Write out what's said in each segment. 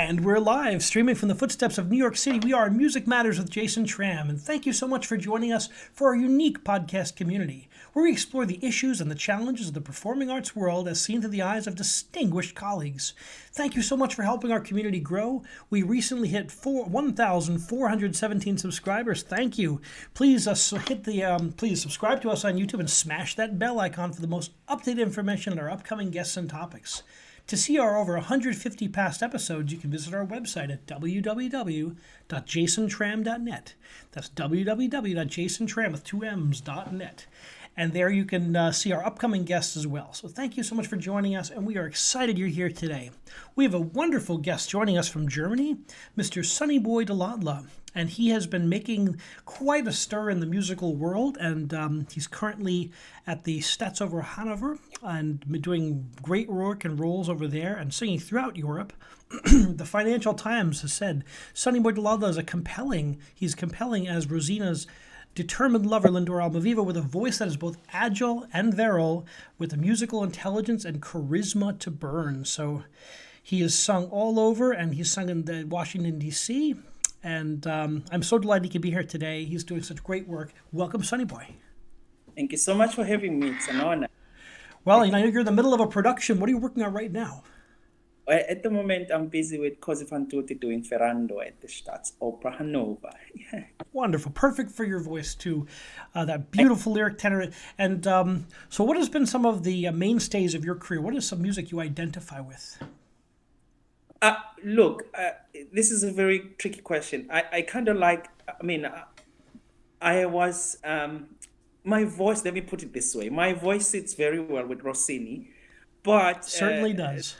And we're live, streaming from the footsteps of New York City. We are Music Matters with Jason Tramm, and thank you so much for joining us for our unique podcast community, where we explore the issues and the challenges of the performing arts world as seen through the eyes of distinguished colleagues. Thank you so much for helping our community grow. We recently hit 1,417 subscribers. Thank you. Please please subscribe to us on YouTube and smash that bell icon for the most up-to-date information on our upcoming guests and topics. To see our over 150 past episodes, you can visit our website at www.jasontram.net. That's www.jasontram.net. And there you can see our upcoming guests as well. So thank you so much for joining us, and we are excited you're here today. We have a wonderful guest joining us from Germany, Mr. Sunnyboy Dladla. And he has been making quite a stir in the musical world, and he's currently at the Staatsoper Hanover and doing great work and roles over there and singing throughout Europe. The Financial Times has said Sunnyboy Dladla is he's compelling as Rosina's determined lover Lindor Almaviva, with a voice that is both agile and virile, with a musical intelligence and charisma to burn. So he is sung all over, and he's sung in Washington, D.C., and I'm so delighted he could be here today. He's doing such great work. Welcome, Sunnyboy. Thank you so much for having me. It's an honor. Well, I know you're in the middle of a production. What are you working on right now? At the moment, I'm busy with Così fan tutte doing Ferrando at the Staatsoper Hanover. Wonderful. Perfect for your voice, too. That beautiful lyric tenor. And so what has been some of the mainstays of your career? What is some music you identify with? Look, this is a very tricky question. I kind of like, I was, my voice, let me put it this way. My voice sits very well with Rossini, but Certainly does.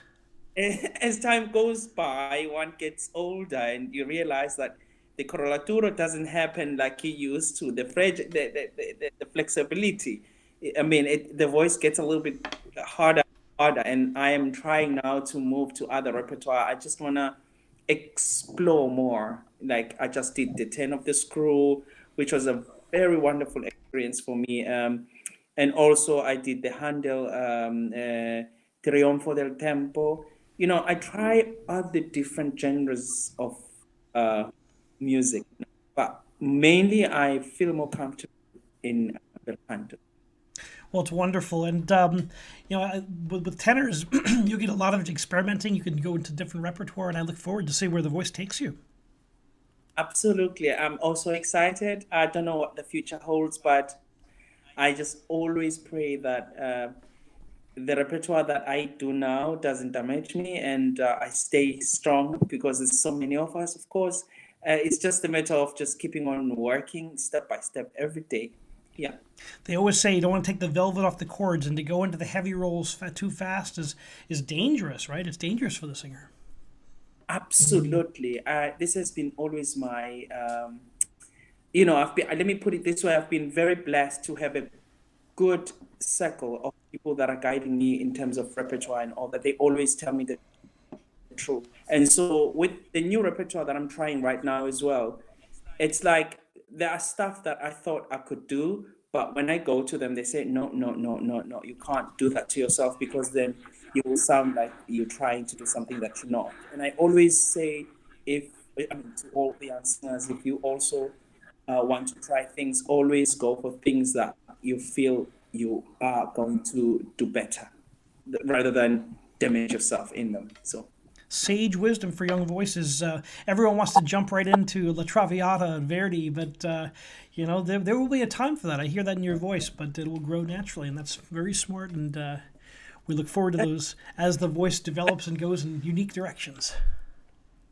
as time goes by, one gets older and you realize that the coloratura doesn't happen like you used to, the flexibility. The voice gets a little bit harder, and I am trying now to move to other repertoire. I just want to explore more. Like I just did the 10 of the Screw, which was a very wonderful experience for me. And also I did the Handel Trionfo del Tempo. You know, I try other different genres of music, but mainly I feel more comfortable in bel canto. Well, it's wonderful. And, with tenors, you get a lot of experimenting. You can go into different repertoire, and I look forward to see where the voice takes you. Absolutely. I'm also excited. I don't know what the future holds, but I just always pray that the repertoire that I do now doesn't damage me, and I stay strong, because there's so many of us, of course. It's just a matter of just keeping on working step by step every day. Yeah. They always say you don't want to take the velvet off the cords, and to go into the heavy rolls too fast is dangerous, right? It's dangerous for the singer. Absolutely. This has been always my, let me put it this way. I've been very blessed to have a good circle of people that are guiding me in terms of repertoire and all that. They always tell me the truth. And so with the new repertoire that I'm trying right now as well, it's like there are stuff that I thought I could do, but when I go to them, they say, no, you can't do that to yourself, because then you will sound like you're trying to do something that you're not. And I always say, to all the listeners, if you also want to try things, always go for things that you feel you are going to do better, rather than damage yourself in them. So. Sage wisdom for young voices. Everyone wants to jump right into La Traviata and Verdi, but there will be a time for that. I hear that in your voice, but it will grow naturally, and that's very smart. And we look forward to those as the voice develops and goes in unique directions.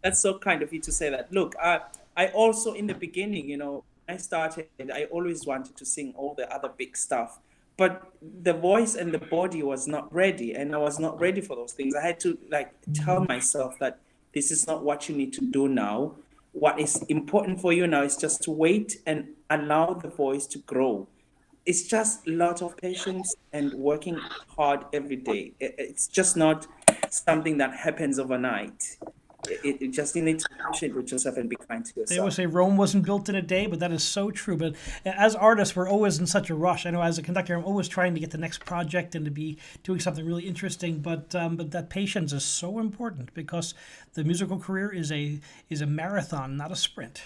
That's so kind of you to say that. Look, I also in the beginning, when I started, I always wanted to sing all the other big stuff. But the voice and the body was not ready, and I was not ready for those things. I had to tell myself that this is not what you need to do now. What is important for you now is just to wait and allow the voice to grow. It's just a lot of patience and working hard every day. It's just not something that happens overnight. You just need to be patient with yourself and be kind to They always yourself. say Rome wasn't built in a day, but that is so true. But as artists, we're always in such a rush. I know as a conductor, I'm always trying to get the next project and to be doing something really interesting. But that patience is so important because the musical career is a marathon, not a sprint.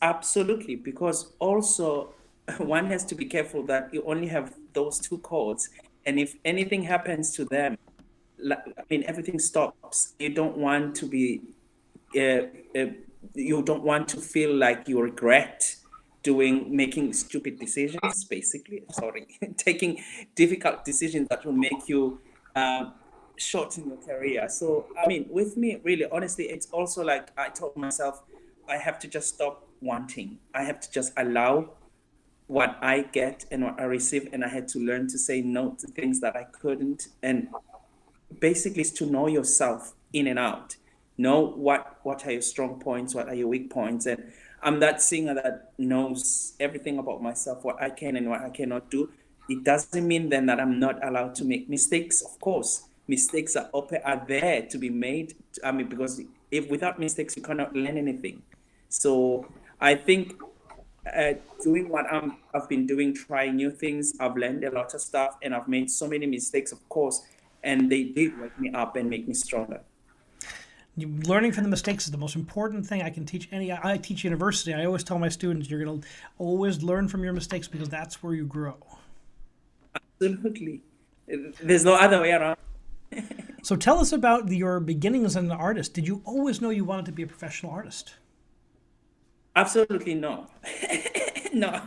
Absolutely, because also one has to be careful that you only have those two chords, and if anything happens to them, I mean, everything stops. You don't want to be, uh, uh, you don't want to feel like you regret making stupid decisions, basically. Sorry, taking difficult decisions that will make you uh, shorten your career. So, I mean, with me, really, honestly, it's also like I told myself, I have to just stop wanting. I have to just allow what I get and what I receive, and I had to learn to say no to things that I couldn't. And basically is to know yourself in and out. Know what are your strong points, what are your weak points. And I'm that singer that knows everything about myself, what I can and what I cannot do. It doesn't mean then that I'm not allowed to make mistakes. Of course, mistakes are there to be made. I mean, because if without mistakes you cannot learn anything. So I think uh, doing what I've been doing, trying new things. I've learned a lot of stuff, and I've made so many mistakes, of course, and they did wake me up and make me stronger. Learning from the mistakes is the most important thing I can teach any. I teach university. I always tell my students, you're going to always learn from your mistakes because that's where you grow. Absolutely, there's no other way around. So tell us about your beginnings as an artist. Did you always know you wanted to be a professional artist? Absolutely no, no,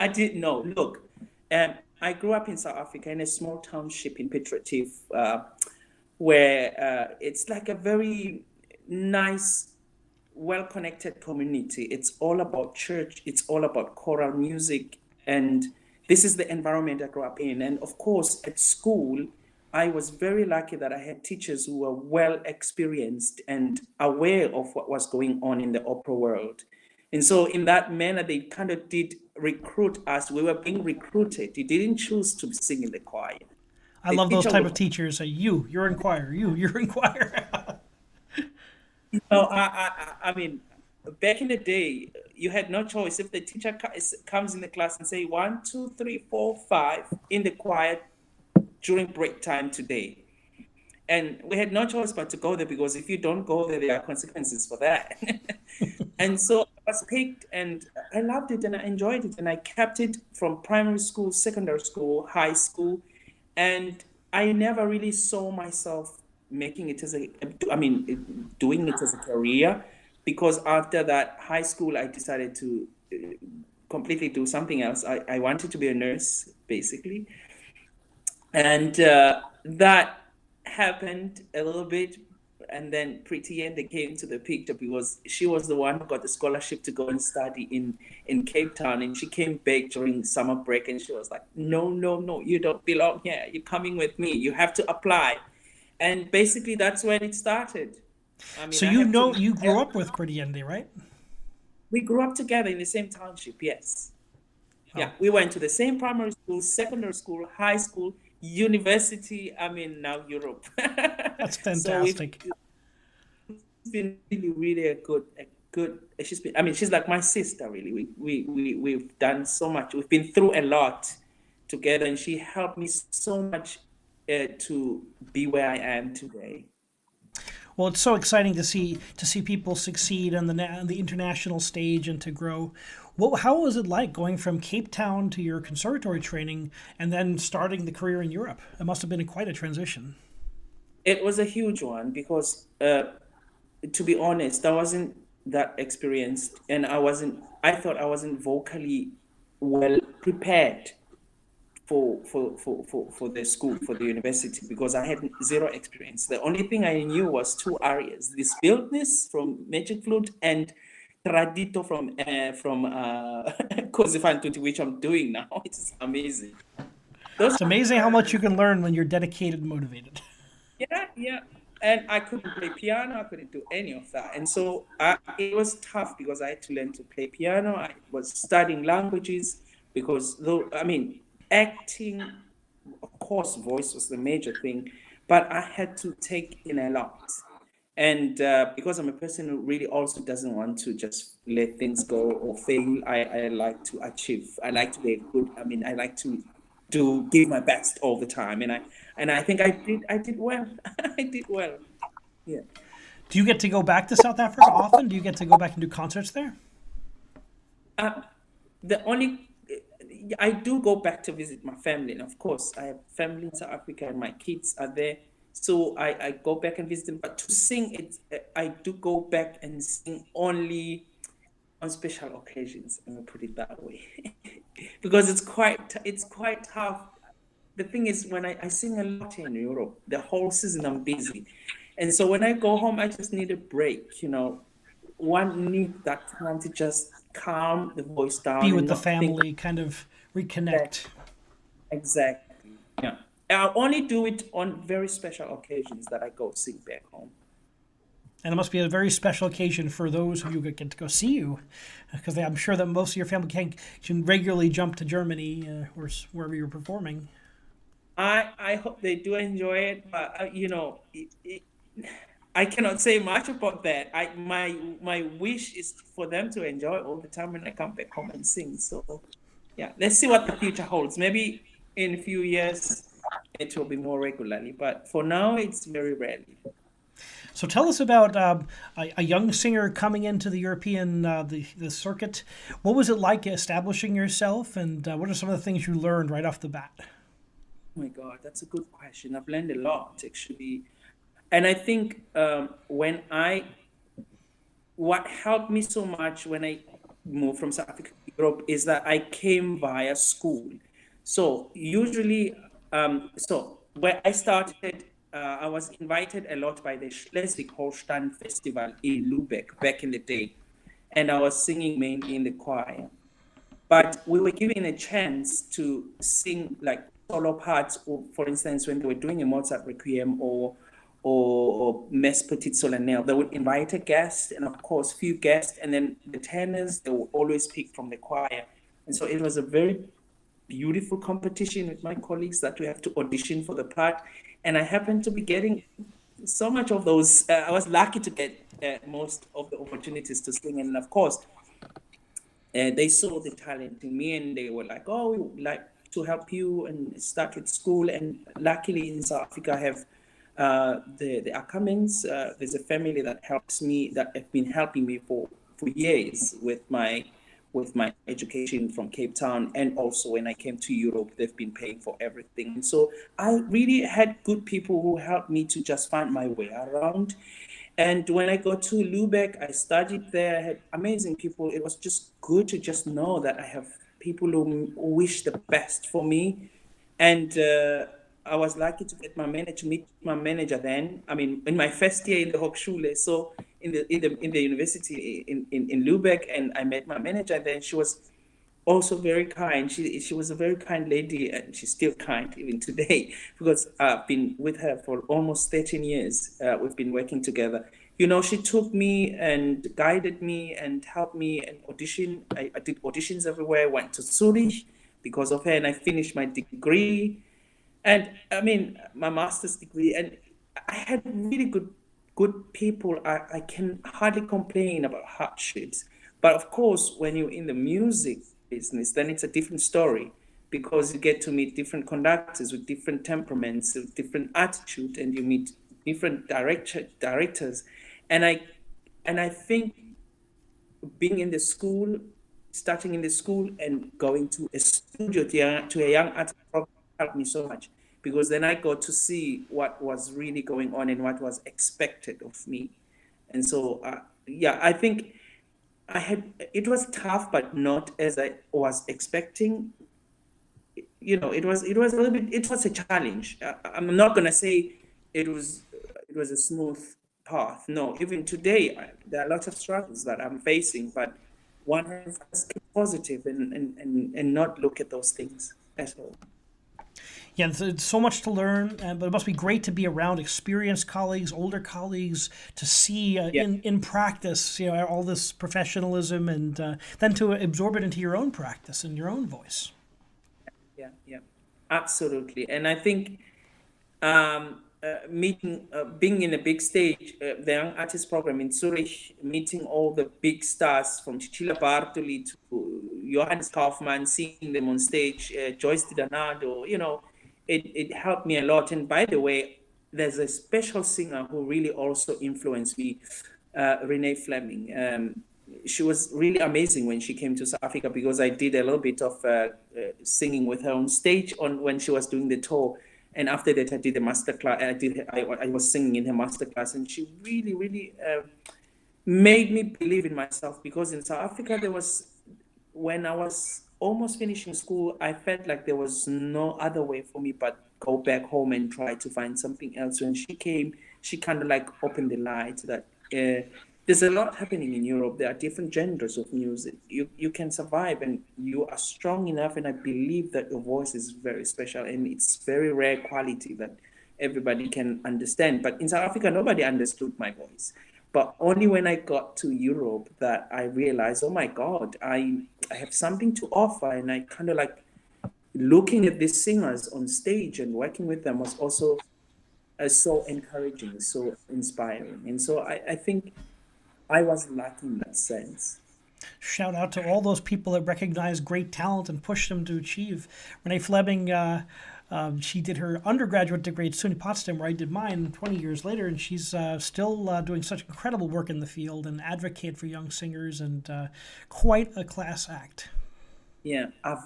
I didn't know. Look, I grew up in South Africa in a small township in Piet Retief, where it's like a very nice, well-connected community. It's all about church. It's all about choral music, and this is the environment I grew up in. And of course, at school, I was very lucky that I had teachers who were well experienced and aware of what was going on in the opera world. And so, in that manner, they kind of did recruit us. We were being recruited. You didn't choose to sing in the choir. I The love those teacher type would, of teachers. Say, you're in choir. You're in choir. no, I mean, back in the day, you had no choice. If the teacher comes in the class and say 1, 2, 3, 4, 5 in the choir during break time today, and we had no choice but to go there because if you don't go there, there are consequences for that. And so I was picked, and I loved it, and I enjoyed it, and I kept it from primary school, secondary school, high school, and I never really saw myself making it as I mean, doing it as a career, because after that high school, I decided to completely do something else. I wanted to be a nurse, basically, and that happened a little bit. And then Pretty Yende came to the picture because she was the one who got the scholarship to go and study in Cape Town. And she came back during summer break and she was like, no, no, no, you don't belong here. You're coming with me. You have to apply. And basically, that's when it started. I mean, So I have to leave you grew up with everything. Pretty Yende, right? We grew up together in the same township, yes. Oh, Yeah, we went to the same primary school, secondary school, high school, university. I mean, now Europe. that's So we've fantastic. been really, really a good. She's been. I mean, she's like my sister. Really, we've done so much. We've been through a lot together, and she helped me so much to be where I am today. Well, it's so exciting to see people succeed on the international stage and to grow. How was it like going from Cape Town to your conservatory training and then starting the career in Europe? It must have been quite a transition. It was a huge one because, to be honest, I wasn't that experienced, and I wasn't. I thought I wasn't vocally well prepared for the school, for the university, because I had zero experience. The only thing I knew was two areas: this Wildnis from Magic Flute and Tradito from Così fan tutti, which I'm doing now. It's amazing. Those It's amazing how much you can learn when you're dedicated and motivated. Yeah, yeah. And I couldn't play piano. I couldn't do any of that. And so it was tough because I had to learn to play piano. I was studying languages because, though, I mean, acting, of course, voice was the major thing, but I had to take in a lot. And because I'm a person who really also doesn't want to just let things go or fail, I like to achieve. I like to get good. I mean, I like to give my best all the time, and I think I did well. I did well. Yeah. Do you get to go back to South Africa often? Do you get to go back and do concerts there? The only I do go back to visit my family, and of course, I have family in South Africa, and my kids are there. So I go back and visit them. But to sing it, I do go back and sing only on special occasions. Let me put it that way, because it's quite tough. The thing is, when I sing a lot in Europe, the whole season I'm busy, and so when I go home, I just need a break. One needs that time to just calm the voice Be down and with the not think. family, kind of reconnect. Exactly. Yeah. I only do it on very special occasions that I go sing back home. And it must be a very special occasion for those of you who get to go see you, because I'm sure that most of your family can regularly jump to Germany or wherever you're performing. I hope they do enjoy it, but I cannot say much about that. My wish is for them to enjoy all the time when I come back home and sing. So yeah, let's see what the future holds. Maybe in a few years it will be more regularly, but for now it's very rarely. So tell us about a young singer coming into the European the circuit. What was it like establishing yourself, and what are some of the things you learned right off the bat? Oh my God, that's a good question. I've learned a lot actually, and I think what helped me so much when I moved from South Africa to Europe is that I came via school. So usually, so where I started, I was invited a lot by the Schleswig-Holstein Festival in Lübeck back in the day, and I was singing mainly in the choir. But we were given a chance to sing like solo parts, or for instance, when they were doing a Mozart Requiem or Messe Petite Solennelle, they would invite a guest, and of course, few guests, and then the tenors, they would always pick from the choir. And so it was a very beautiful competition with my colleagues that we have to audition for the part. And I happened to be getting so much of those. I was lucky to get most of the opportunities to sing. And of course, they saw the talent in me and they were like, oh, we would like to help you and start with school. And luckily in South Africa, I have the Acclaimed. There's a family that helps me, that have been helping me for years with my education from Cape Town. And also when I came to Europe, they've been paying for everything. And so I really had good people who helped me to just find my way around. And when I got to Lübeck, I studied there. I had amazing people. It was just good to just know that I have people who wish the best for me. And I was lucky to meet my manager then. I mean, in my first year in the Hochschule, so in the university in Lübeck, and I met my manager then. She was also very kind. She was a very kind lady, and she's still kind even today because I've been with her for almost 13 years. We've been working together. She took me and guided me and helped me and audition. I did auditions everywhere. I went to Zurich because of her, and I finished my degree. And I mean, my master's degree, and I had really good people. I can hardly complain about hardships. But of course, when you're in the music business, then it's a different story because you get to meet different conductors with different temperaments, with different attitude, and you meet different directors. And I think being in the school, starting in the school and going to a studio to a young artist program helped me so much because then I got to see what was really going on and what was expected of me. And so, yeah, I think it was tough, but not as I was expecting. It was a little bit, it was a challenge. I'm not gonna say it was a smooth path. No, even today, there are lots of struggles that I'm facing, but one has to stay positive and not look at those things at all. Yeah, it's so much to learn, but it must be great to be around experienced colleagues, older colleagues, to see Yeah, in practice, all this professionalism, and then to absorb it into your own practice and your own voice. yeah, yeah, absolutely. And I think um, meeting, being in a big stage, the Young Artist Program in Zurich, meeting all the big stars from Cecilia Bartoli to Johannes Kaufmann, seeing them on stage, Joyce DiDonato, it helped me a lot. And by the way, there's a special singer who really also influenced me, Renee Fleming. She was really amazing when she came to South Africa, because I did a little bit of singing with her on stage when she was doing the tour. And after that, I did a master class. I was singing in her master class, and she really, really made me believe in myself. Because in South Africa, when I was almost finishing school, I felt like there was no other way for me but go back home and try to find something else. When she came, she kind of like opened the light that there's a lot happening in Europe. There are different genres of music. You can survive, and you are strong enough. And I believe that your voice is very special, and it's very rare quality that everybody can understand. But in South Africa, nobody understood my voice. But only when I got to Europe that I realized, oh my God, I have something to offer. And I kind of like looking at these singers on stage and working with them was also so encouraging, so inspiring. And so I think I was lucky in that sense. Shout out to all those people that recognize great talent and push them to achieve. Renee Fleming, she did her undergraduate degree at SUNY Potsdam, where I did mine 20 years later, and she's still doing such incredible work in the field and advocate for young singers, and quite a class act. Yeah, I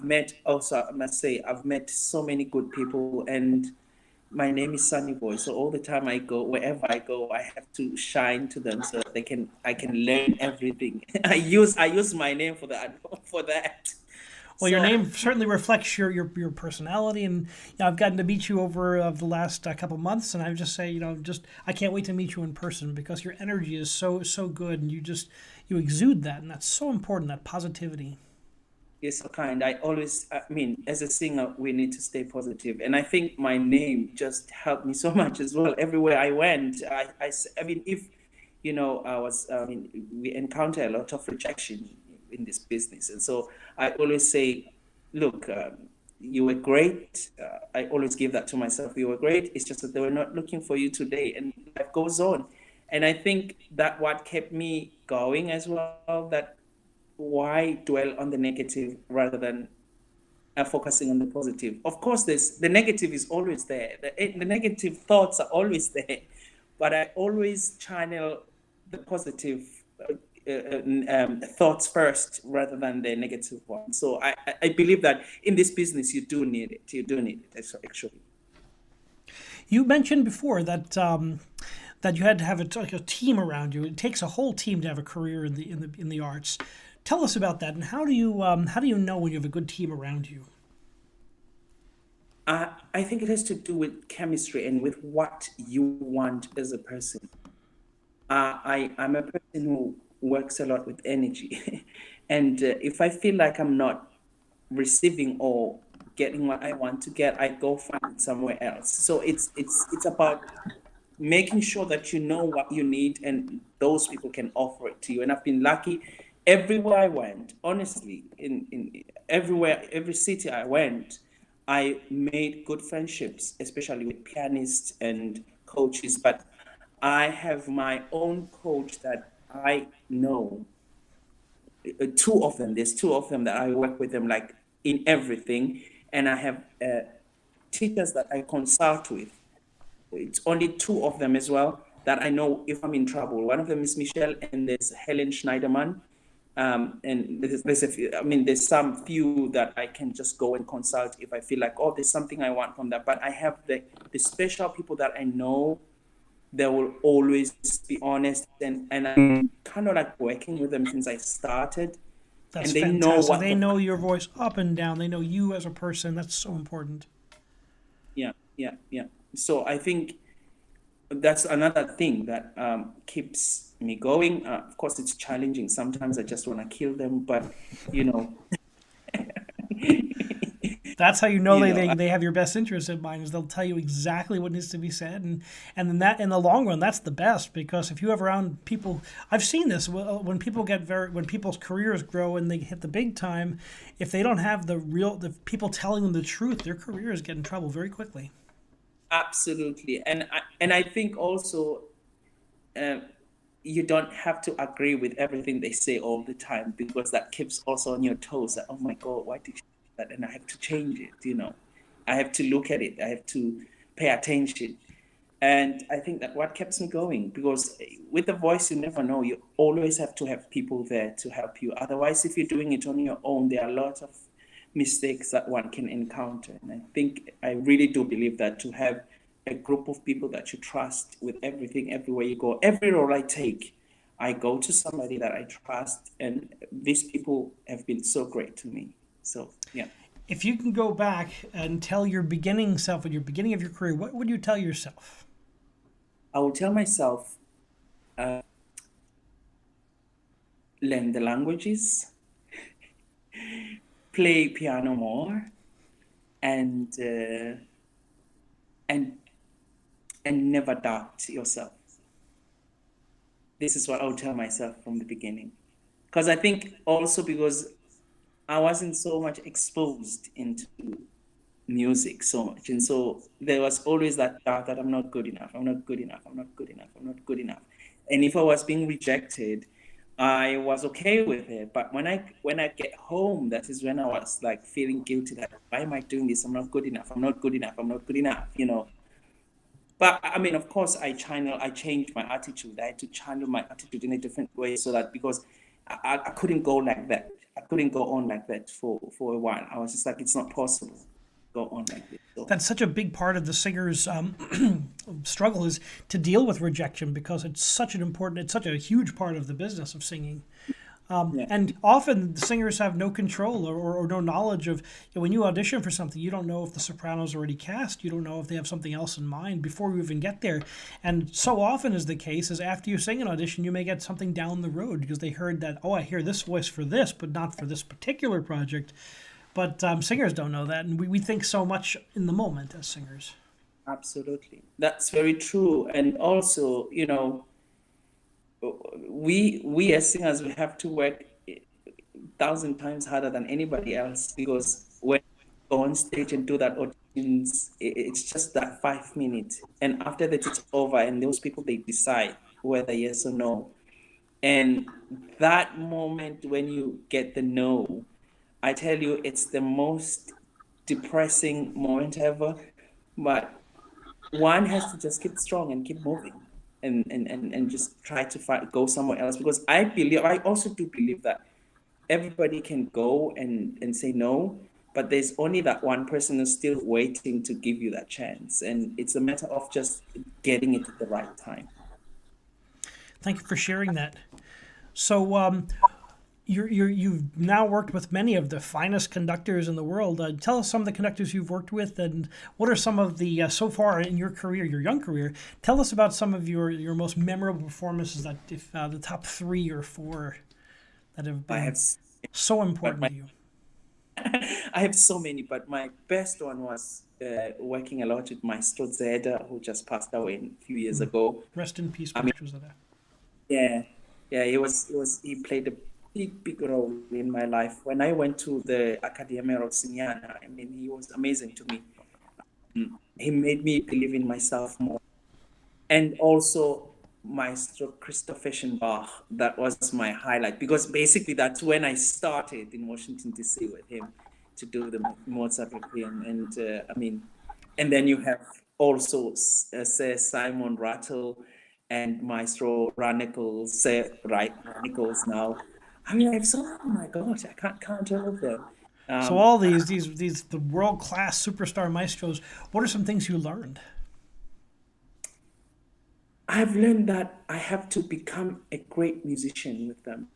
must say, I've met so many good people, and my name is Sunnyboy. So all the time wherever I go, I have to shine to them so that I can learn everything. I use my name for that for that. Well, your So name certainly reflects your personality, and I've gotten to meet you over the last couple months, and I would just say, just I can't wait to meet you in person, because your energy is so good, and you exude that, and that's so important, that positivity. you're so kind. I mean, as a singer, we need to stay positive, and I think my name just helped me so much as well. Everywhere I went, I mean, if I mean, we encounter a lot of rejection in this business. And so I always say, look, you were great. I always give that to myself. You were great. It's just that they were not looking for you today, and life goes on. And I think that what kept me going as well, that why dwell on the negative rather than focusing on the positive. Of course, the negative is always there. The negative thoughts are always there, but I always channel the positive thoughts first rather than the negative ones. So I believe that in this business you do need it. You do need it actually. You mentioned before that that you had to have like a team around you. It takes a whole team to have a career in the arts. Tell us about that, and how do you know when you have a good team around you? I think it has to do with chemistry and with what you want as a person. I'm a person who works a lot with energy. And if I feel like I'm not receiving or getting what I want to get, I go find it somewhere else. So it's about making sure that you know what you need and those people can offer it to you. And I've been lucky everywhere I went, honestly, in everywhere, every city I went, I made good friendships, especially with pianists and coaches. But I have my own coach that I know. Two of them. There's two of them that I work with them like in everything, and I have teachers that I consult with. It's only two of them as well that I know if I'm in trouble. One of them is Michelle, and there's Helen Schneiderman. And there's a few, I mean, there's some few that I can just go and consult if I feel like, oh, there's something I want from that. But I have the special people that I know they will always be honest, and I'm kind of like working with them since I started, That's and they know fantastic. what They the know your voice up and down. They know you as a person. That's so important. yeah, yeah, yeah. So I think that's another thing that keeps me going. Of course, it's challenging. Sometimes I just want to kill them, but you know, That's how you know you they, know, they, they have your best interest in mind, is they'll tell you exactly what needs to be said, and then that in the long run that's the best, because if you have around people, I've seen this when people when people's careers grow and they hit the big time, if they don't have the people telling them the truth, their careers get in trouble very quickly. Absolutely. And I think also, uh, you don't have to agree with everything they say all the time, because that keeps also on your toes. That, oh my God, why did you do that? And I have to change it, you know. I have to look at it. I have to pay attention. And I think that what keeps me going, because with the voice, you never know. You always have to have people there to help you. Otherwise, if you're doing it on your own, there are a lot of mistakes that one can encounter. And I think I really do believe that to have a group of people that you trust with everything, everywhere you go, every role I take, I go to somebody that I trust. And these people have been so great to me. So, yeah. If you can go back and tell your beginning self at your beginning of your career, what would you tell yourself? I will tell myself, learn the languages, play piano more, and and and never doubt yourself. This is what I'll tell myself from the beginning, because I think also because I wasn't so much exposed into music so much, and so there was always that doubt that I'm not good enough, I'm not good enough, I'm not good enough, I'm not good enough. And if I was being rejected, I was okay with it. But when I get home, that is when I was like feeling guilty that, why am I doing this? I'm not good enough, I'm not good enough, I'm not good enough, you know. But I mean, of course, I changed my attitude. I had to channel my attitude in a different way, so that, because I couldn't go like that. I couldn't go on like that for a while. I was just like, it's not possible to go on like this. So, That's such a big part of the singer's struggle, is to deal with rejection, because it's such a huge part of the business of singing. yeah, And often the singers have no control or no knowledge of, when you audition for something, you don't know if the soprano's already cast, you don't know if they have something else in mind before you even get there. And so often is the case is after you sing an audition, you may get something down the road because they heard that, oh, I hear this voice for this, but not for this particular project. But singers don't know that, and we think so much in the moment as singers. absolutely. That's very true. And also, you know, we as singers, we have to work 1,000 times harder than anybody else, because when you go on stage and do that auditions, it's just that 5 minutes, and after that it's over, and those people, they decide whether yes or no. And that moment when you get the no, I tell you, it's the most depressing moment ever. But one has to just keep strong and keep moving, and just try to go somewhere else, because I also do believe that everybody can go and say no, but there's only that one person who's still waiting to give you that chance. And it's a matter of just getting it at the right time. Thank you for sharing that. So, you've now worked with many of the finest conductors in the world. Tell us some of the conductors you've worked with, and what are some of the so far in your career, your young career. Tell us about some of your most memorable performances. That if the top 3 or 4 that have I been have, so but important my to you. I have so many, but my best one was working a lot with Maestro Zeda, who just passed away a few years ago. Rest in peace, I mean, Maestro Zada. yeah, yeah, he played a big role in my life. When I went to the Accademia Rossiniana, I mean, he was amazing to me. He made me believe in myself more. And also Maestro Christoph Eschenbach, that was my highlight, because basically that's when I started in Washington D.C. with him to do the Mozart Requiem. And I mean, and then you have also Sir Simon Rattle and Maestro Ranicles, Sir Ranicles now. I mean, I have so, oh my gosh, I can't count all of them. So Um, all these the world class superstar maestros. What are some things you learned? I've learned that I have to become a great musician with them.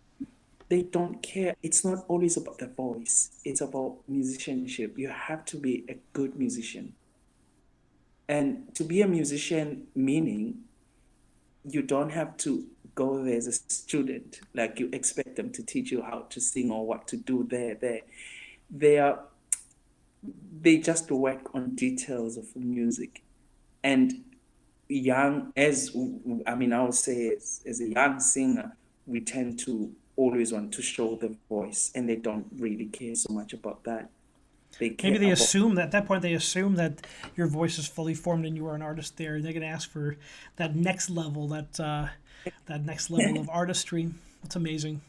They don't care. It's not always about the voice, it's about musicianship. You have to be a good musician. And to be a musician, meaning you don't have to go there as a student, like you expect them to teach you how to sing or what to do there. They are they just work on details of music. And young as I mean, I would say as a young singer, we tend to always want to show the voice, and they don't really care so much about that. They Maybe care they about. assume that at that point they assume that your voice is fully formed and you are an artist there, and they're going to ask for that next level, that next level of artistry. It's amazing.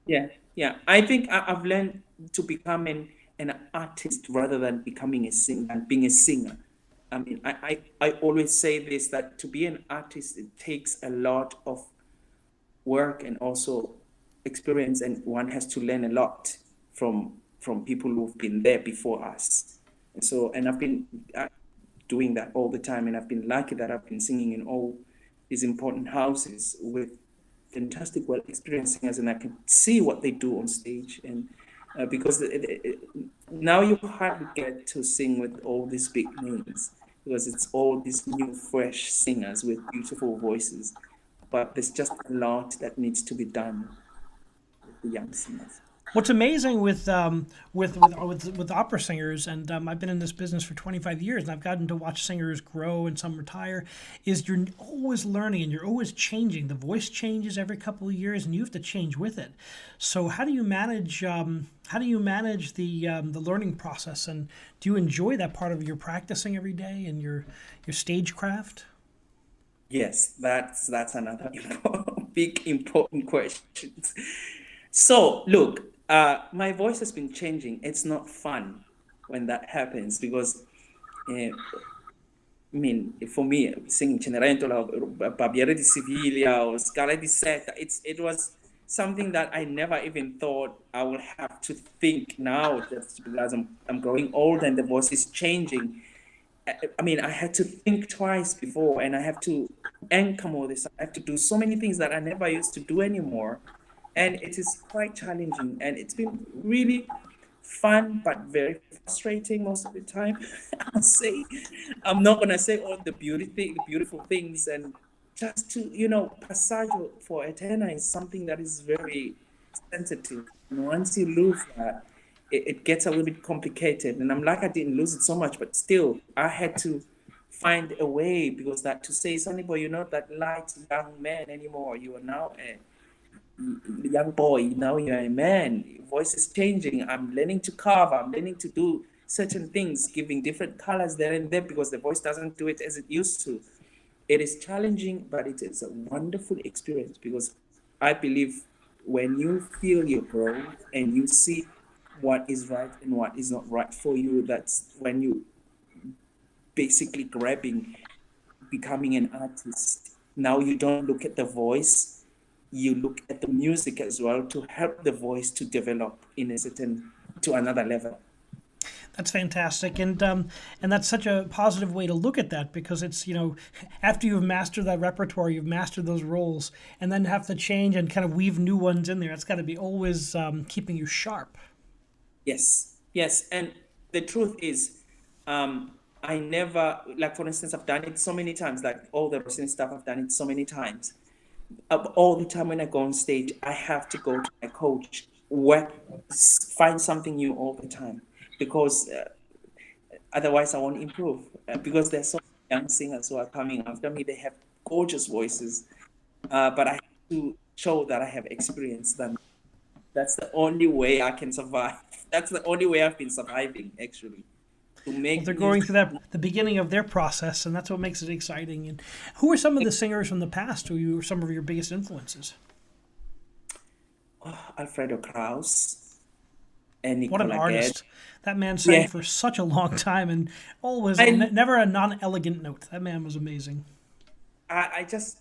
Yeah, yeah. I think I've learned to become an artist rather than becoming a singer and being a singer. I mean, I always say this, that to be an artist, it takes a lot of work and also experience, and one has to learn a lot from people who've been there before us. And so, and I've been doing that all the time, and I've been lucky that I've been singing in all these important houses with fantastic, well experienced singers, and I can see what they do on stage. And because now you hardly get to sing with all these big names, because it's all these new, fresh singers with beautiful voices. But there's just a lot that needs to be done with the young singers. What's amazing with opera singers, and I've been in this business for 25 years, and I've gotten to watch singers grow and some retire, is you're always learning and you're always changing. The voice changes every couple of years, and you have to change with it. So how do you manage the learning process, and do you enjoy that part of your practicing every day and your stagecraft? Yes, that's another big important question. So look, my voice has been changing. It's not fun when that happens because, I mean, for me, singing Cenerentola, or Barbiere di Siviglia, or Scala di Seta, it was something that I never even thought I would have to think now, just because I'm growing old and the voice is changing. I mean, I had to think twice before, and I have to anchor more this. I have to do so many things that I never used to do anymore. And it is quite challenging. And it's been really fun, but very frustrating most of the time. I'll say, I'm not going to say all the beautiful things. And just to, passaggio for a tenor is something that is very sensitive. And once you lose that, it gets a little bit complicated. And I'm like, I didn't lose it so much, but still, I had to find a way, because that to say, Sonny boy, you're not that light young man anymore. You are now a young boy. Now you're a man. Your voice is changing. I'm learning to carve. I'm learning to do certain things, giving different colors there and there, because the voice doesn't do it as it used to. It is challenging, but it is a wonderful experience, because I believe when you feel your growth and you see what is right and what is not right for you, that's when you basically grabbing becoming an artist. Now you don't look at the voice, you look at the music as well, to help the voice to develop in a certain, to another level. That's fantastic, and that's such a positive way to look at that, because it's after you've mastered that repertoire, you've mastered those roles, and then have to change and kind of weave new ones in there. It's got to be always keeping you sharp. Yes, yes. And the truth is, I never, like, for instance, I've done it so many times, like all the wrestling stuff, I've done it so many times. All the time when I go on stage, I have to go to my coach, work, find something new all the time, because otherwise I won't improve. Because there's so many young singers who are coming after me, they have gorgeous voices, but I have to show that I have experienced them. That's the only way I can survive. That's the only way I've been surviving, actually, to Well, make they're going music. through that the beginning of their process, and that's what makes it exciting. And who are some of the singers from the past who you were some of your biggest influences? Alfredo Kraus and What an Nicola Gerd. artist! That man sang Yeah, for such a long time, and always I, never a non-elegant note. That man was amazing. I just,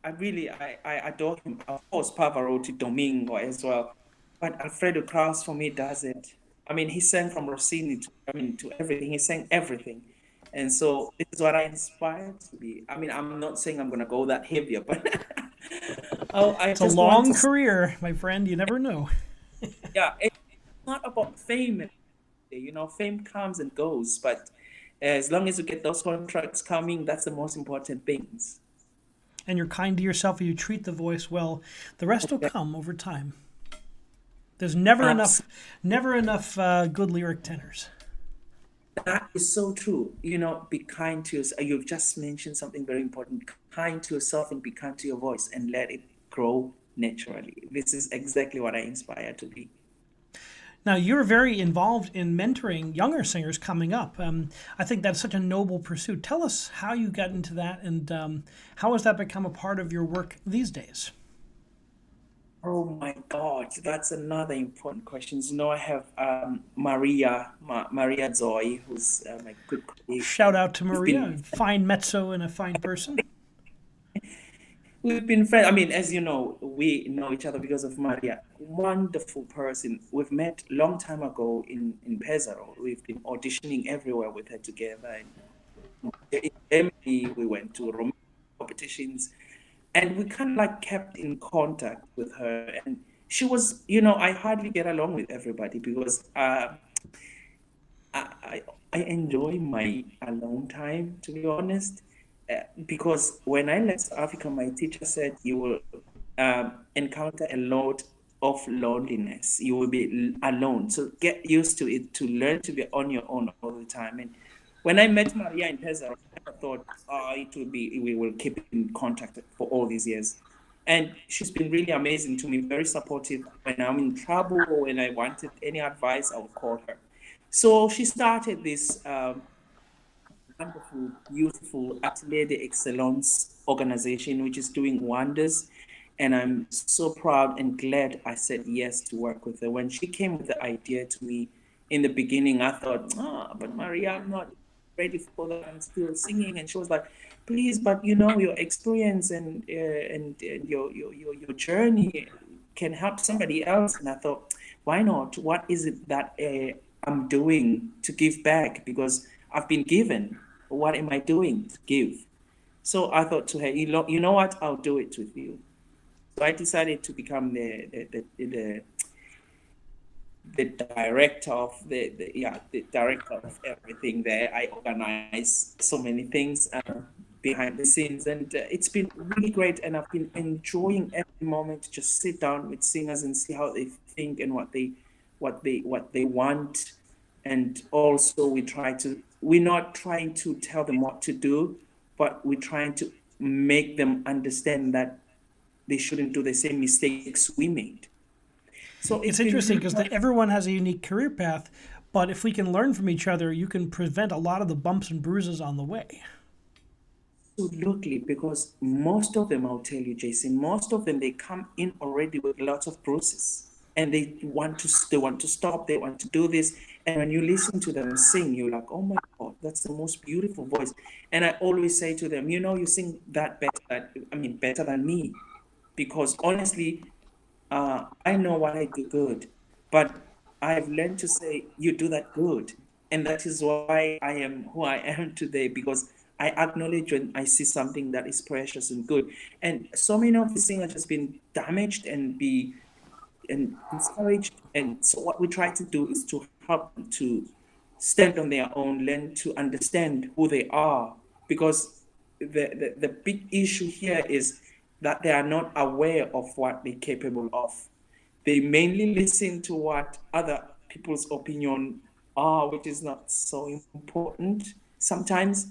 I really, I adore him. Of course, Pavarotti, Domingo as well, but Alfredo Kraus for me does it. I mean, he sang from Rossini to, I mean, to everything. He sang everything, and so this is what I inspire to be. I mean, I'm not saying I'm gonna go that heavier, but oh, I It's a just want long to. career, my friend. You never know. Yeah, it's not about fame. Fame comes and goes, but as long as you get those contracts coming, that's the most important things. And you're kind to yourself, and you treat the voice well. The rest will come over time. There's never enough good lyric tenors. That is so true. Be kind to yourself. You've just mentioned something very important. Kind to yourself and be kind to your voice, and let it grow naturally. This is exactly what I inspire to be. Now, you're very involved in mentoring younger singers coming up. I think that's such a noble pursuit. Tell us how you got into that and how has that become a part of your work these days? Oh my God, that's another important question. I have Maria Zoe, who's my good colleague, Shout and out to we've Maria, been a fine mezzo and a fine person. we've been friends. I mean, as you know, we know each other because of Maria. Wonderful person. We've met long time ago in Pesaro. We've been auditioning everywhere with her together. In Germany, we went to Romanian competitions, and we kind of like kept in contact with her. And she was, I hardly get along with everybody because I I enjoy my alone time, to be honest. Because when I left Africa, my teacher said you will encounter a lot of loneliness. You will be alone. So get used to it, to learn to be on your own all the time. And when I met Maria in Pesaro, I thought, it will be, we will keep in contact for all these years. And she's been really amazing to me, very supportive. When I'm in trouble or when I wanted any advice, I would call her. So she started this wonderful, beautiful Atelier d'Excellence organization, which is doing wonders. And I'm so proud and glad I said yes to work with her. When she came with the idea to me in the beginning, I thought, but Maria, I'm not ready for that. I'm still singing. And she was like, please, but your experience and your journey can help somebody else. And I thought, why not? What is it that I'm doing to give back? Because I've been given. What am I doing to give? So I thought to her, you know what? I'll do it with you. So I decided to become the director of the director of everything there. I organize so many things behind the scenes, and it's been really great. And I've been enjoying every moment to just sit down with singers and see how they think and what they want. And also we're not trying to tell them what to do, but we're trying to make them understand that they shouldn't do the same mistakes we made. So it's It's been interesting really because wonderful. everyone has a unique career path, but if we can learn from each other, you can prevent a lot of the bumps and bruises on the way. Absolutely, because most of them, I'll tell you, Jason, most of them they come in already with lots of bruises, and they want to stop, they want to do this, and when you listen to them sing, you're like, oh my God, that's the most beautiful voice. And I always say to them, you sing that better than me, because honestly, I know what I do good, but I've learned to say, you do that good. And that is why I am who I am today, because I acknowledge when I see something that is precious and good. And so many of the singers has been damaged and discouraged. And so what we try to do is to help them to stand on their own, learn to understand who they are. Because the big issue here is that they are not aware of what they're capable of. They mainly listen to what other people's opinion are, which is not so important. Sometimes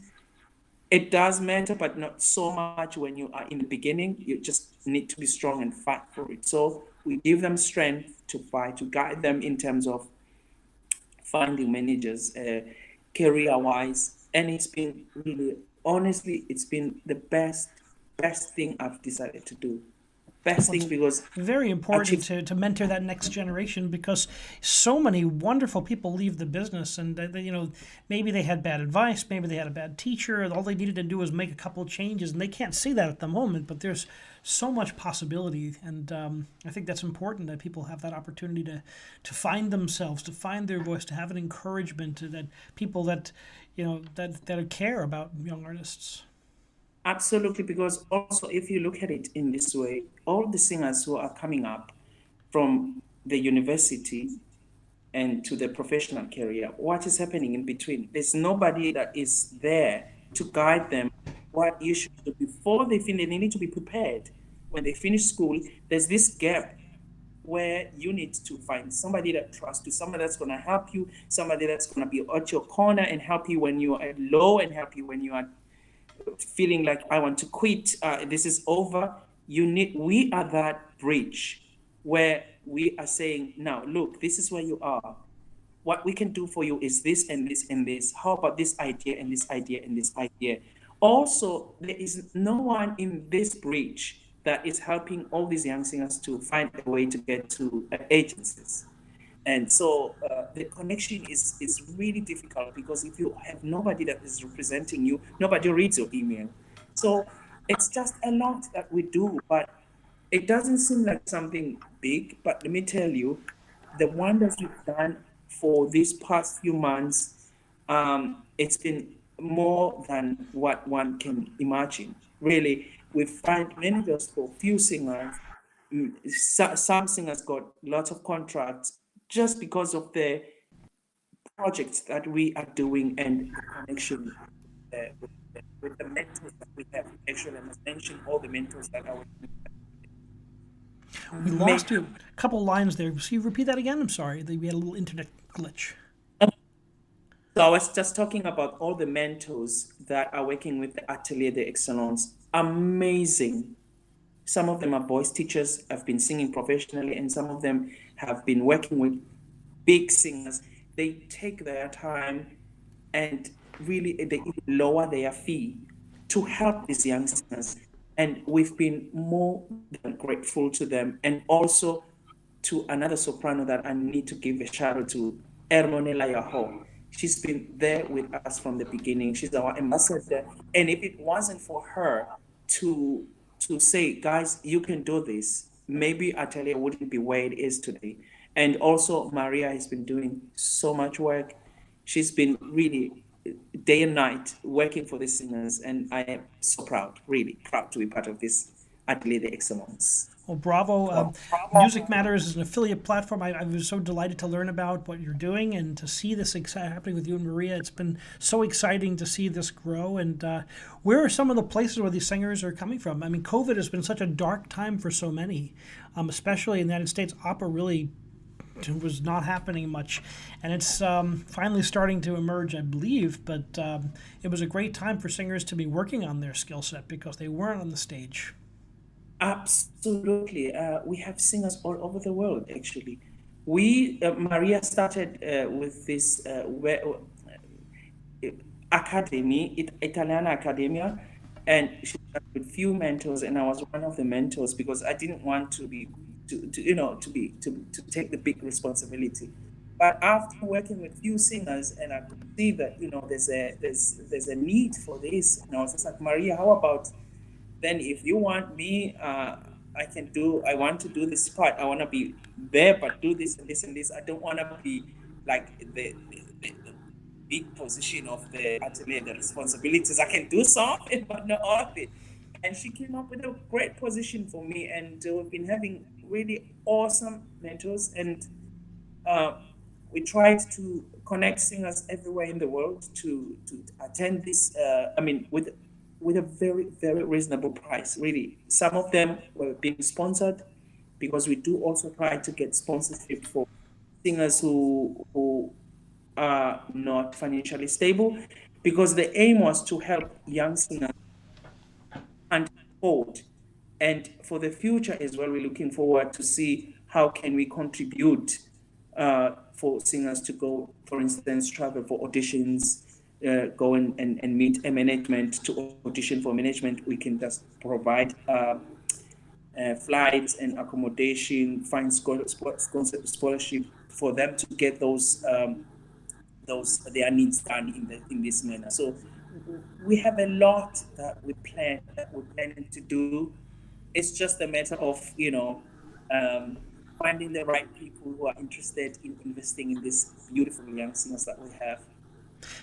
it does matter, but not so much when you are in the beginning. You just need to be strong and fight for it. So we give them strength to fight, to guide them in terms of finding managers, career wise. And it's been really, honestly, it's been the best thing I've decided to do. Best Well, thing it's because very I important achieved. to mentor that next generation because so many wonderful people leave the business and maybe they had bad advice, maybe they had a bad teacher, and all they needed to do was make a couple of changes, and they can't see that at the moment. But there's so much possibility, and I think that's important that people have that opportunity to find themselves, to find their voice, to have an encouragement to that people that that care about young artists. Absolutely, because also if you look at it in this way, all the singers who are coming up from the university and to the professional career, what is happening in between? There's nobody that is there to guide them what you should do before they finish. They need to be prepared. When they finish school, there's this gap where you need to find somebody that trusts you, somebody that's going to help you, somebody that's going to be at your corner and help you when you are low and help you when you are feeling like I want to quit, this is over. We are that bridge where we are saying, now, look, this is where you are. What we can do for you is this and this and this. How about this idea and this idea and this idea? Also, there is no one in this bridge that is helping all these young singers to find a way to get to agencies. And so the connection is really difficult, because if you have nobody that is representing you, nobody reads your email. So it's just a lot that we do, but it doesn't seem like something big. But let me tell you, the wonders you've done for these past few months, it's been more than what one can imagine. Really, we find managers for few singers. Some singers got lots of contracts just because of the projects that we are doing and the connection with the mentors that we have. Actually, I must mention all the mentors that are We make. lost you a couple lines there. So you repeat that again? I'm sorry. We had a little internet glitch. So I was just talking about all the mentors that are working with the Atelier d'Excellence. Amazing. Some of them are voice teachers, have been singing professionally, and some of them have been working with big singers. They take their time and really they even lower their fee to help these young singers. And we've been more than grateful to them. And also to another soprano that I need to give a shout out to, Ermonela Yaho. She's been there with us from the beginning. She's our ambassador. And if it wasn't for her to say, guys, you can do this, maybe Atelier wouldn't be where it is today. And also Maria has been doing so much work. She's been really day and night working for the singers, and I am so proud, really proud to be part of this Atelier d'Excellence. Well, bravo. Music Matters is an affiliate platform. I was so delighted to learn about what you're doing and to see this happening with you and Maria. It's been so exciting to see this grow. And where are some of the places where these singers are coming from? I mean, COVID has been such a dark time for so many, especially in the United States. Opera really was not happening much, and it's finally starting to emerge, I believe. But it was a great time for singers to be working on their skill set because they weren't on the stage. Absolutely. We have singers all over the world, actually. Maria started with this academy, Italiana Academia, and she started with few mentors, and I was one of the mentors because I didn't want to be, to take the big responsibility. But after working with few singers, and I could see that, there's a need for this, and I was just like, Maria, how about then if you want me, I want to do this part. I want to be there, but do this and this and this. I don't want to be like the big position of the atelier, the responsibilities. I can do some of it, but not all of it. And she came up with a great position for me. And we've been having really awesome mentors. And uh, we tried to connect singers everywhere in the world to attend this. With a very, very reasonable price, really. Some of them were being sponsored because we do also try to get sponsorship for singers who are not financially stable, because the aim was to help young singers and afford. And for the future as well, we're looking forward to see how can we contribute for singers to go, for instance, travel for auditions, go and meet a management to audition for management. We can just provide flights and accommodation, find scholarship for them to get those their needs done in this manner. So we have a lot that we're planning to do. It's just a matter of um, finding the right people who are interested in investing in these beautiful young singers that we have.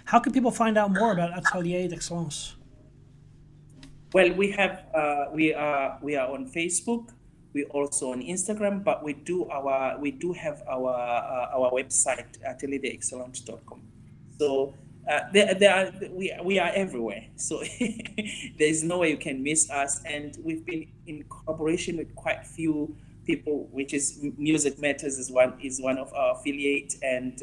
How can people find out more about Atelier d'Excellence? Well, we are on Facebook. We also on Instagram, but we do have our website atelierexcellent.com. So we are everywhere. So there's no way you can miss us. And we've been in collaboration with quite a few people, which is Music Matters is one of our affiliate, and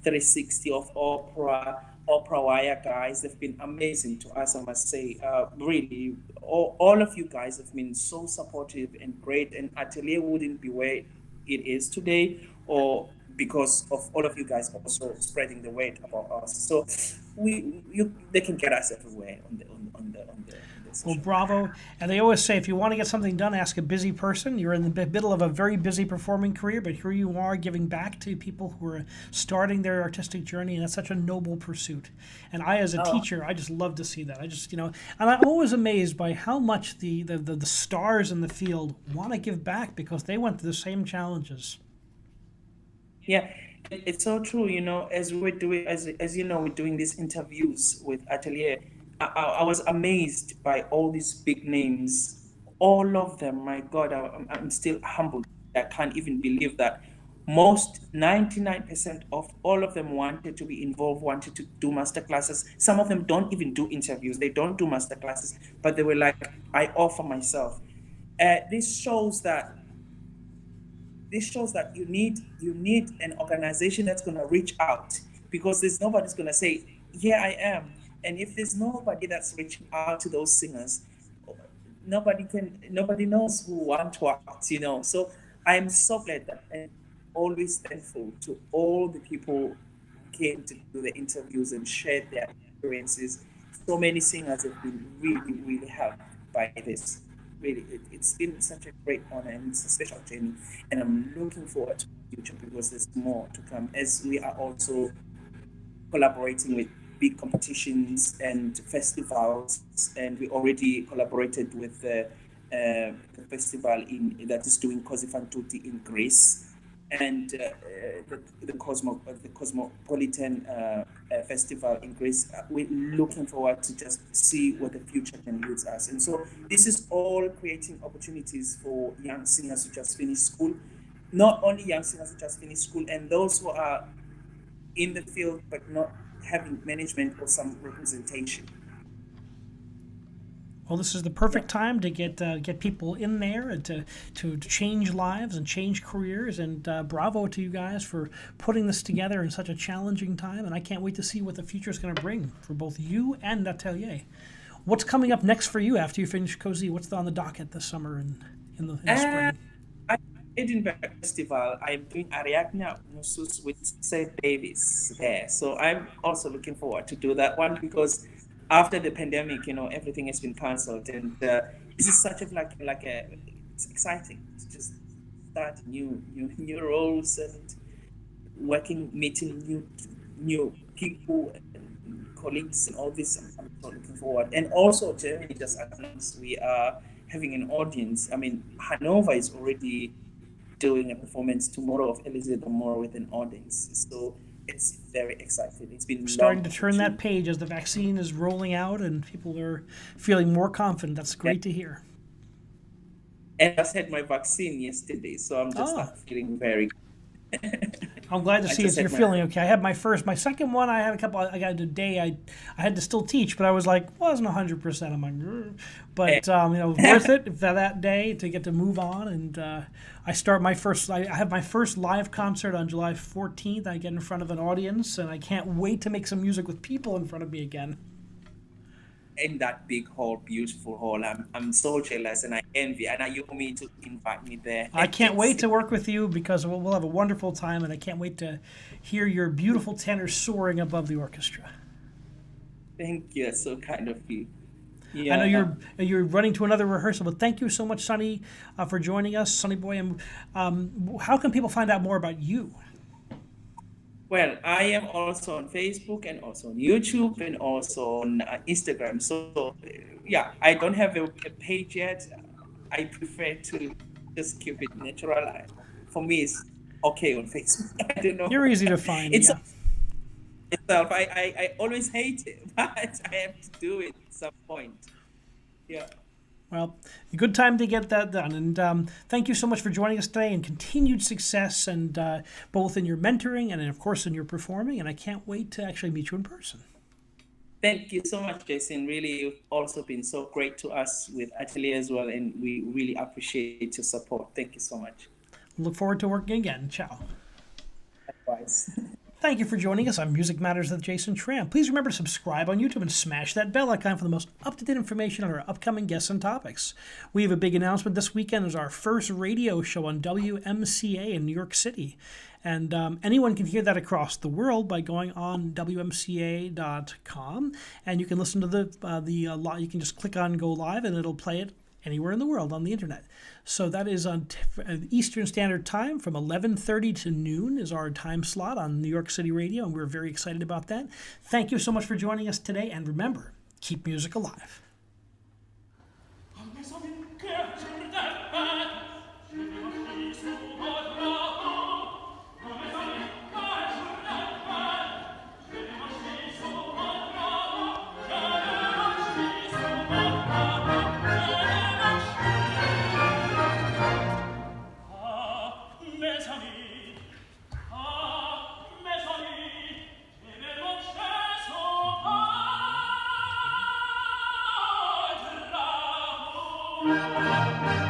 360 of Opera Wire guys. They've been amazing to us, I must say. Really, all of you guys have been so supportive and great, and Atelier wouldn't be where it is today, or because of all of you guys also spreading the word about us. So they can get us everywhere on the Well, social media. bravo. And they always say if you want to get something done, ask a busy person. You're in the middle of a very busy performing career, but here you are giving back to people who are starting their artistic journey, and that's such a noble pursuit. And I, as a Oh, teacher, I just love to see that. I just, and I'm always amazed by how much the stars in the field want to give back because they went through the same challenges. yeah, it's so true. As we're doing, as you know, we're doing these interviews with Atelier. I was amazed by all these big names, all of them. My God, I'm still humbled. I can't even believe that 99% of all of them wanted to be involved, wanted to do master classes. Some of them don't even do interviews. They don't do master classes, but they were like, I offer myself. This shows that you need an organization that's going to reach out, because there's nobody's going to say, yeah, I am. And if there's nobody that's reaching out to those singers, nobody knows who want what. So I'm so glad that, and always thankful to all the people who came to do the interviews and shared their experiences. So many singers have been really, really helped by this. Really, it's been such a great honor, and it's a special journey. And I'm looking forward to the future, because there's more to come, as we are also collaborating with big competitions and festivals, and we already collaborated with the festival that is doing Così fan tutti in Greece, and the Cosmopolitan Festival in Greece. We're looking forward to just see what the future can lead us. And so this is all creating opportunities for young singers who just finished school, not only young singers who just finished school, and those who are in the field but not having management or some representation. Well, this is the Yeah. perfect time to get people in there and to change lives and change careers. And bravo to you guys for putting this together in such a challenging time. And I can't wait to see what the future is going to bring for both you and Atelier. What's coming up next for you after you finish Cozy? What's on the docket this summer and in the Uh, spring? I Edinburgh Festival. I'm doing Ariadne Musus with Seth Davis there. So I'm also looking forward to do that one, because after the pandemic, everything has been cancelled, and this is such of like a it's exciting to just start new roles, and meeting new people and colleagues and all this. I'm so looking forward. And also, Germany just announced we are having an audience. I mean, Hanover is already doing a performance tomorrow of Elizabeth Moore with an audience. So it's very exciting. It's We're been starting long to turn that overdue. page as the vaccine is rolling out and people are feeling more confident. That's Yeah. great to hear. And I just had my vaccine yesterday, so I'm just Oh, feeling very. I'm glad to I see just if you're had my. feeling okay. I had my second one. I had a couple. I got a day. I had to still teach, but I was like wasn't 100%. I'm like, "Grr." But it was worth it for that day to get to move on. And I start my first. I have my first live concert on July 14th. I get in front of an audience, and I can't wait to make some music with people in front of me again. In that big hall, beautiful hall. I'm so jealous, and I envy. And you want me to invite me there. I can't wait to work with you because we'll have a wonderful time, and I can't wait to hear your beautiful tenor soaring above the orchestra. Thank you. That's so kind of you. I know Yeah. you're running to another rehearsal, but thank you so much, Sunny, for joining us, Sunny Boy. And how can people find out more about you? Well, I am also on Facebook, and also on YouTube, and also on Instagram. So, yeah, I don't have a page yet. I prefer to just keep it natural. For me, it's okay on Facebook. I don't You're know. easy to find, It's yeah. itself. I always hate it, but I have to do it at some point. Yeah. Well, a good time to get that done. And thank you so much for joining us today, and continued success, and both in your mentoring and, of course, in your performing. And I can't wait to actually meet you in person. Thank you so much, Jason. Really, you've also been so great to us with Atelier as well, and we really appreciate your support. Thank you so much. Look forward to working again. Ciao. Likewise. Thank you for joining us on Music Matters with Jason Tramm. Please remember to subscribe on YouTube and smash that bell icon for the most up-to-date information on our upcoming guests and topics. We have a big announcement this weekend. There's our first radio show on WMCA in New York City. And anyone can hear that across the world by going on WMCA.com. And you can listen to you can just click on Go Live and it'll play it anywhere in the world on the internet. So that is on Eastern Standard Time from 11:30 to noon is our time slot on New York City Radio, and we're very excited about that. Thank you so much for joining us today, and remember, keep music alive. Thank you.